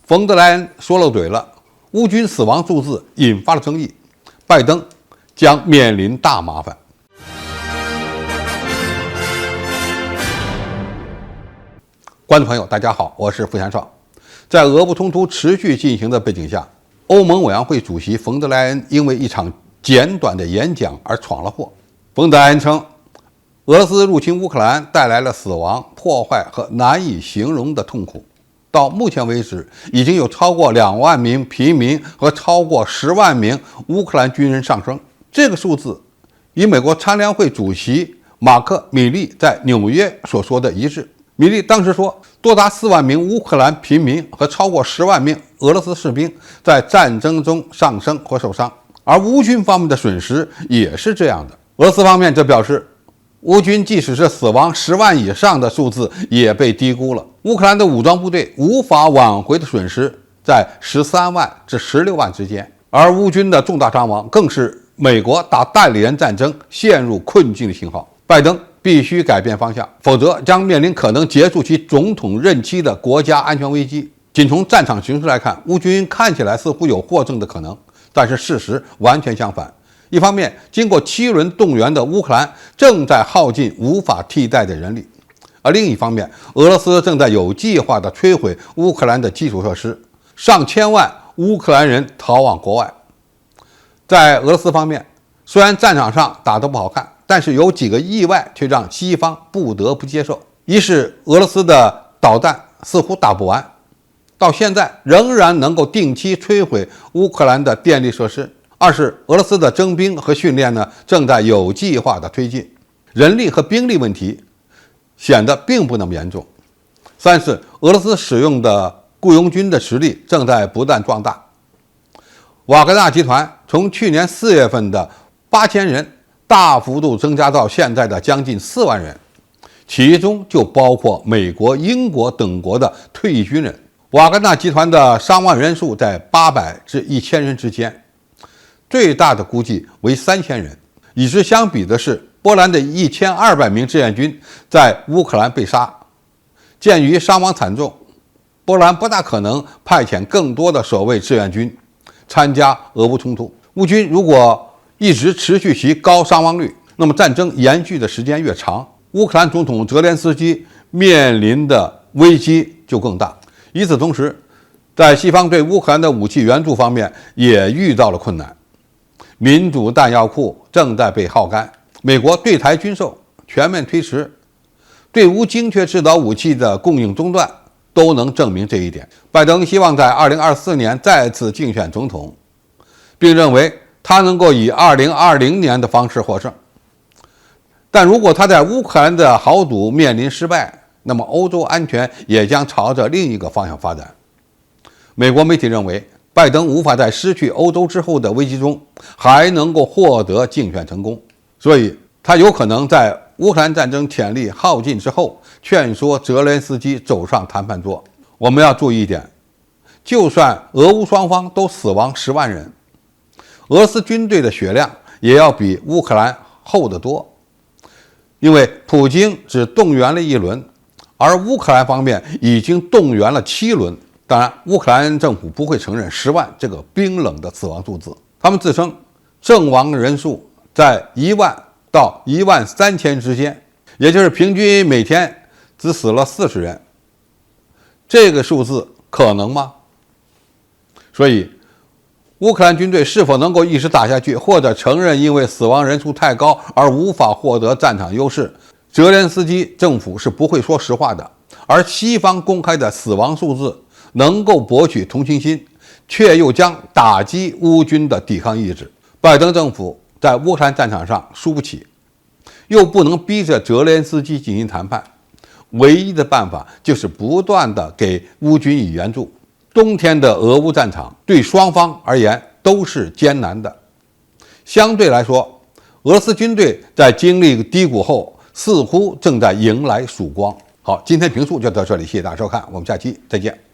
冯德莱恩说漏嘴了，乌军死亡数字引发了争议，拜登将面临大麻烦。观众朋友，大家好，我是付祥少。在俄乌冲突持续进行的背景下，欧盟委员会主席冯德莱恩因为一场简短的演讲而闯了祸。冯德莱恩称，俄罗斯入侵乌克兰带来了死亡、破坏和难以形容的痛苦。到目前为止，已经有超过2万名平民和超过10万名乌克兰军人丧生。这个数字与美国参联会主席马克·米利在纽约所说的一致。米利当时说，多达4万名乌克兰平民和超过10万名俄罗斯士兵在战争中丧生或受伤，而乌军方面的损失也是这样的。俄罗斯方面则表示，乌军即使是死亡10万以上的数字也被低估了。乌克兰的武装部队无法挽回的损失在13万至16万之间，而乌军的重大伤亡更是美国打代理人战争陷入困境的信号。拜登必须改变方向，否则将面临可能结束其总统任期的国家安全危机。仅从战场形势来看，乌军看起来似乎有获胜的可能，但是事实完全相反。一方面，经过7轮动员的乌克兰正在耗尽无法替代的人力，而另一方面，俄罗斯正在有计划地摧毁乌克兰的基础设施，上千万乌克兰人逃往国外。在俄罗斯方面，虽然战场上打得不好看，但是有几个意外却让西方不得不接受。一是俄罗斯的导弹似乎打不完，到现在仍然能够定期摧毁乌克兰的电力设施；二是俄罗斯的征兵和训练正在有计划的推进，人力和兵力问题显得并不那么严重；三是俄罗斯使用的雇佣军的实力正在不断壮大。瓦格纳集团从去年4月份的8000人大幅度增加到现在的将近4万人，其中就包括美国、英国等国的退役军人。瓦格纳集团的伤亡人数在800至1000人之间，最大的估计为3000人。与之相比的是，波兰的1200名志愿军在乌克兰被杀。鉴于伤亡惨重，波兰不大可能派遣更多的所谓志愿军参加俄乌冲突。乌军如果一直持续其高伤亡率，那么战争延续的时间越长，乌克兰总统泽连斯基面临的危机就更大。与此同时，在西方对乌克兰的武器援助方面也遇到了困难，民主弹药库正在被耗干，美国对台军售全面推迟，对乌精确制导武器的供应中断，都能证明这一点。拜登希望在2024年再次竞选总统，并认为他能够以2020年的方式获胜。但如果他在乌克兰的豪赌面临失败，那么欧洲安全也将朝着另一个方向发展。美国媒体认为，拜登无法在失去欧洲之后的危机中还能够获得竞选成功，所以他有可能在乌克兰战争潜力耗尽之后，劝说泽连斯基走上谈判桌。我们要注意一点，就算俄乌双方都死亡10万人，俄罗斯军队的血量也要比乌克兰厚得多，因为普京只动员了1轮，而乌克兰方面已经动员了7轮。当然，乌克兰政府不会承认10万这个冰冷的死亡数字，他们自称阵亡人数在1万到13000之间，也就是平均每天只死了40人。这个数字可能吗？所以乌克兰军队是否能够一直打下去，或者承认因为死亡人数太高而无法获得战场优势，泽连斯基政府是不会说实话的。而西方公开的死亡数字能够博取同情心，却又将打击乌军的抵抗意志。拜登政府在乌克兰战场上输不起，又不能逼着泽连斯基进行谈判，唯一的办法就是不断的给乌军以援助。冬天的俄乌战场对双方而言都是艰难的。相对来说，俄罗斯军队在经历低谷后，似乎正在迎来曙光。好，今天评述就到这里，谢谢大家收看，我们下期再见。